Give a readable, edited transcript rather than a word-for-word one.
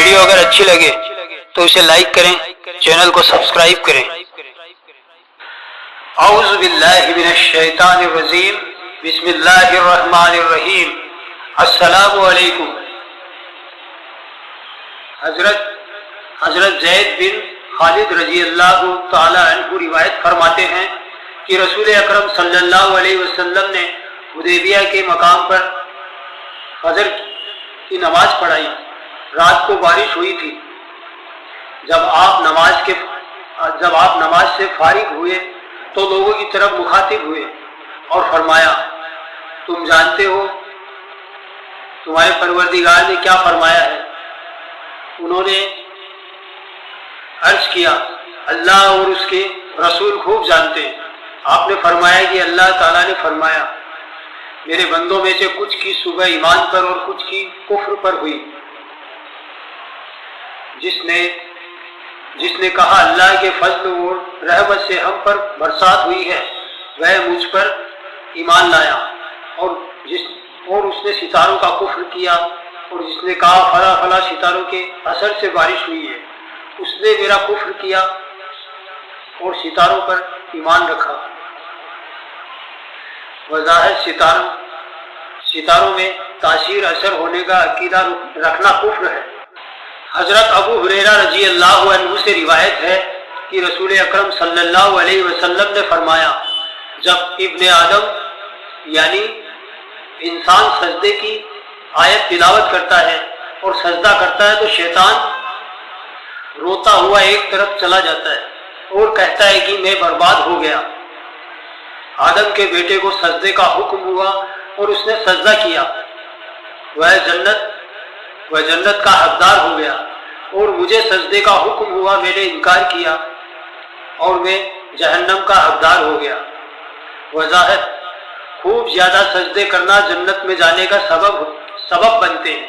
Video اگر اچھی لگے تو اسے لائک کریں، چینل کو سبسکرائب کریں۔ اعوذ باللہ من الشیطان الرجیم، بسم اللہ الرحمن الرحیم۔ السلام علیکم۔ حضرت زید بن خالد رضی اللہ تعالی عنہ روایت فرماتے ہیں کہ رسول اکرم صلی اللہ علیہ وسلم نے حدیبیہ کے مقام پر فجر کی نماز پڑھائی۔ رات کو بارش ہوئی تھی۔ جب آپ نماز سے فارغ ہوئے تو لوگوں کی طرف مخاطب ہوئے اور فرمایا، تم جانتے ہو تمہارے پروردگار نے کیا فرمایا ہے؟ انہوں نے عرض کیا، اللہ اور اس کے رسول خوب جانتے ہیں۔ آپ نے فرمایا کہ اللہ تعالیٰ نے فرمایا، میرے بندوں میں سے کچھ کی صبح ایمان پر اور کچھ کی کفر پر ہوئی۔ جس نے کہا اللہ کے فضل اور رحمت سے ہم پر برسات ہوئی ہے، وہ مجھ پر ایمان لایا، اور اس نے ستاروں کا کفر کیا، اور جس نے کہا فلاں فلاں ستاروں کے اثر سے بارش ہوئی ہے، اس نے میرا کفر کیا اور ستاروں پر ایمان رکھا۔ وظاہر ستاروں میں تاثیر اثر ہونے کا عقیدہ رکھنا کفر ہے۔ حضرت ابو ہریرہ رضی اللہ عنہ سے روایت ہے کہ رسول اکرم صلی اللہ علیہ وسلم نے فرمایا، جب ابن آدم یعنی انسان سجدے کی آیت تلاوت کرتا ہے اور سجدہ کرتا ہے تو شیطان روتا ہوا ایک طرف چلا جاتا ہے اور کہتا ہے کہ میں برباد ہو گیا۔ آدم کے بیٹے کو سجدے کا حکم ہوا اور اس نے سجدہ کیا، وہ جنت کا حقدار ہو گیا، اور مجھے سجدے کا حکم ہوا، میں نے انکار کیا اور میں جہنم کا حقدار ہو گیا۔ وضاحت، خوب زیادہ سجدے کرنا جنت میں جانے کا سبب بنتے ہیں۔